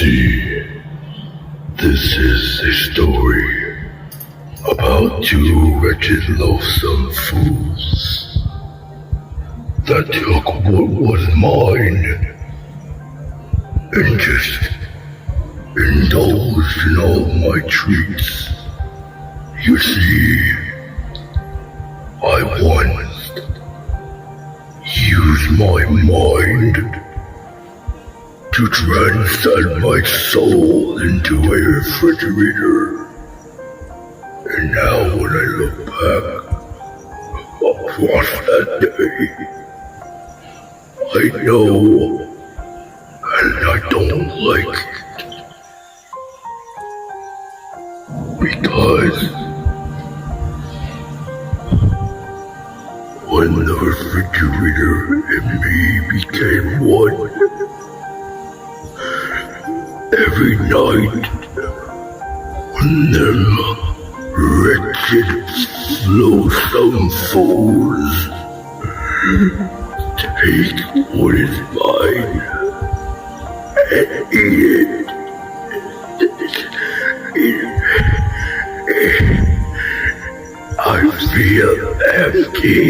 see, this is a story about two wretched, loathsome fools that took what was mine and just indulged in all my treats. You see, I once used my mind to transcend my soul into a refrigerator. And now when I look back across that day, I know, and I don't like it. Because when the refrigerator and me became one, every night when them wretched, loathsome fools take what is mine and eat it, I feel empty.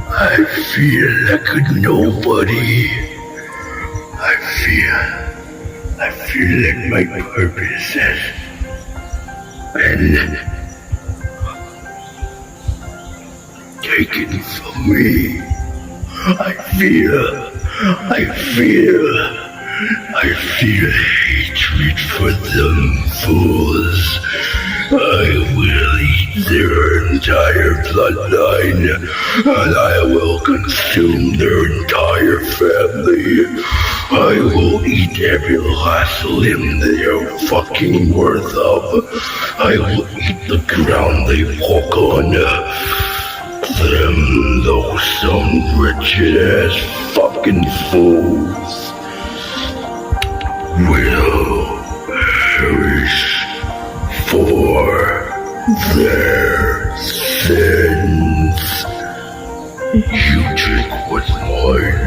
I feel like a nobody. I feel like my purpose has been taken from me. I feel hatred for them fools. I will eat their entire bloodline, and I will consume their entire family. I will eat every last limb they are fucking worth of. I will eat the ground they walk on. Them, those some wretched ass fucking fools will perish for their sins. You take what's mine,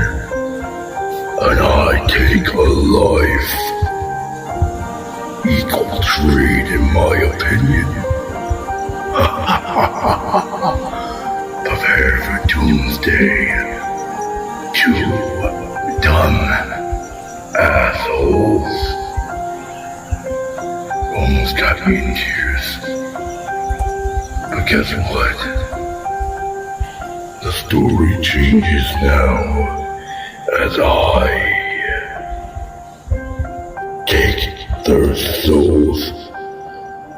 and I take a life. Equal trade, in my opinion. Prepare for doomsday. Two dumb assholes. Almost got me in tears. But guess what? The story changes now as I take their souls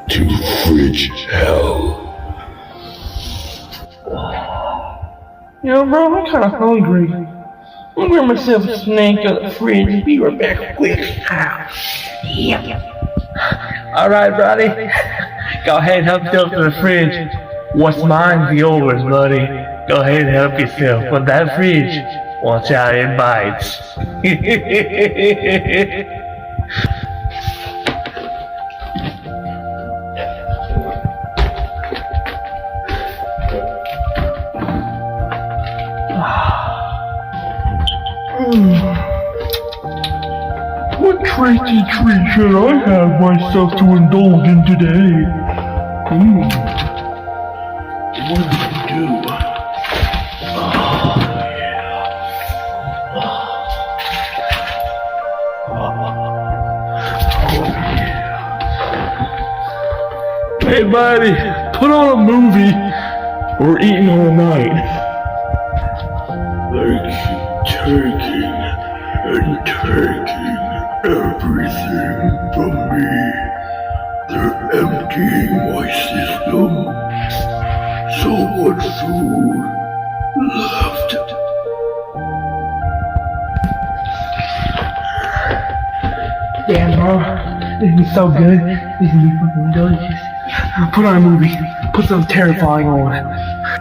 to fridge hell. You know, bro, I'm kinda hungry. I'm gonna grab myself a snack out of the fridge. Be right back quick. Alright, buddy. Go ahead and help yourself to the fridge. What's mine's yours, buddy. Go ahead and help yourself. But that fridge, watch out, it bites. What tasty treat should I have myself to indulge in today? What do I do? Hey buddy, put on a movie. We're eating all night. They keep taking and taking everything from me. They're emptying my system. So much food left. Damn, bro. This is so good. This is fucking delicious. Put on a movie. Put something terrifying on.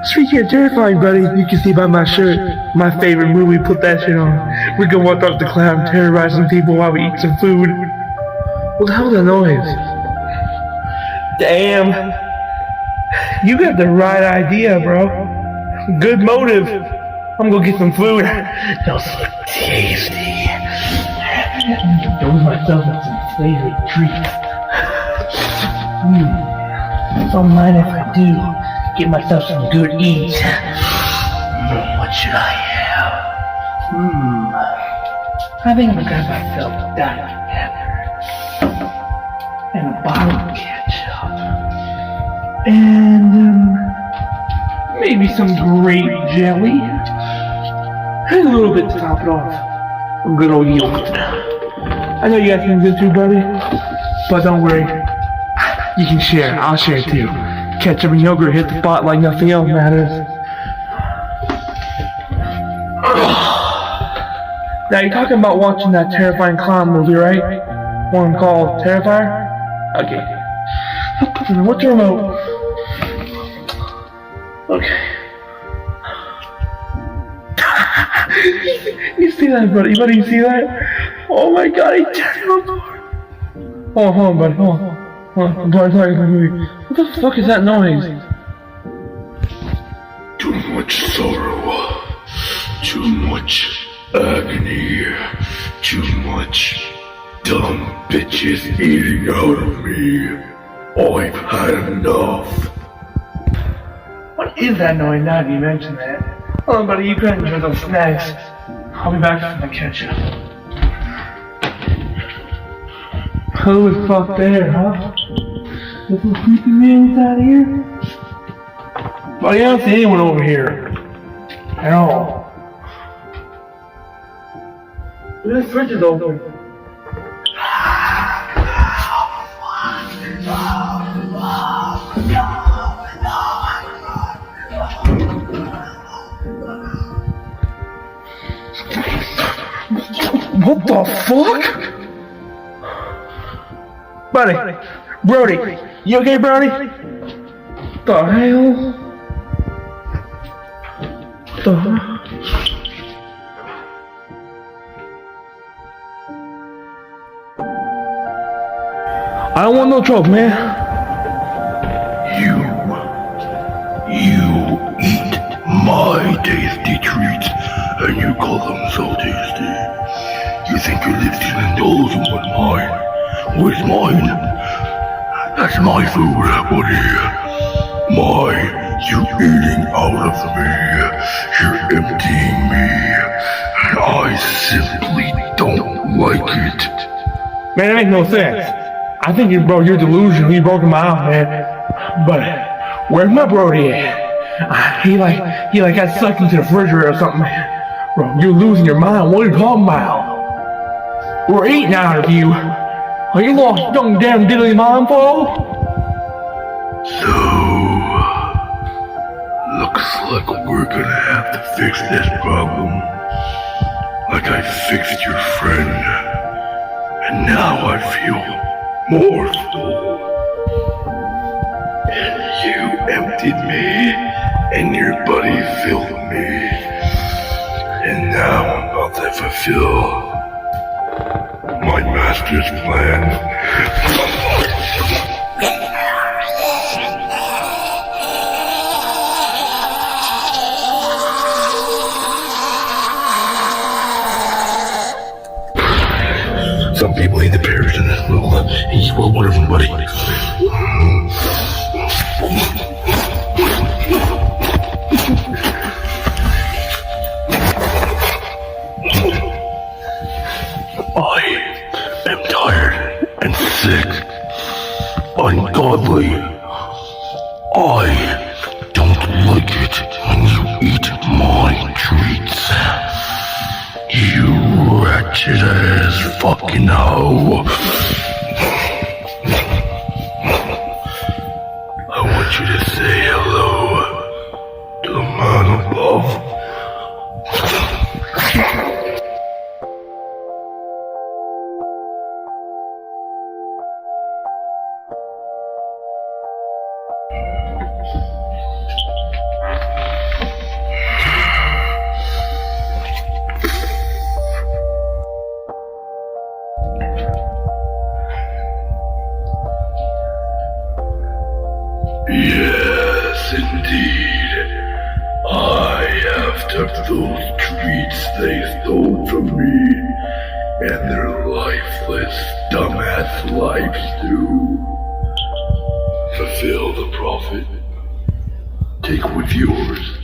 Speaking of terrifying, buddy, you can see by my shirt, my favorite movie. Put that shit on. We can walk up the cloud and terrorize some people while we eat some food. What the hell is that noise? Damn. You got the right idea, bro. Good motive. I'm gonna get some food. Those look tasty. Dose myself with some flavored treats. Don't mind if I do. Get myself some good eats. What should I have? I think I'm gonna grab myself a Dr. Pepper and a bottle of ketchup and maybe some grape jelly and a little bit to top it off. A good old yogurt. I know you guys can do too, buddy, but don't worry. You can share. I'll share too. Ketchup and yogurt hit the spot like nothing else matters. Now you're talking about watching that terrifying clown movie, right? One called Terrifier? Okay. What's the remote? Okay. You see that, buddy? Buddy, you see that? Oh my god, he turned it on. Hold on, buddy. Hold on. I'm sorry. What the fuck is that noise? Too much sorrow. Too much agony. Too much dumb bitches eating out of me. I've had enough. What is that noise now that you mention that? Hold on, buddy, you go ahead and enjoy those snacks. I'll be back for the ketchup. Who the fuck there, huh? Little creepy man out here? Buddy, I don't see anyone over here. At all. This fridge is open. What the fuck? Buddy, Brody, you okay, Brody? The hell? The I don't want no trouble, man. You eat my tasty treats and you call them so tasty. You think you live to indulge in what mine? Where's mine? That's my food, buddy. You eating out of me. You're emptying me. And I simply don't like it. Man, that makes no sense. I think you're delusional. You broke him out, man. But where's my Brody at? He got sucked into the refrigerator or something. Bro, you're losing your mind. What are you talking about? We're eating out of you. Are you lost your young damn diddly mind, fool? So, looks like we're gonna have to fix this problem. Like I fixed your friend. And now I feel more full. And you emptied me, and your buddy filled me. And now I'm about to fulfill my master's plan. Some people need to perish in this world, and you are one of them, buddy. I am tired and sick, ungodly. I don't like it when you eat my treats. You wretched ass fucking hoe. I want you to say hello to the man above. Yes, indeed. I have took those treats they stole from me, and they're lifeless, dumbass lives to fulfill the prophet. Take what's yours.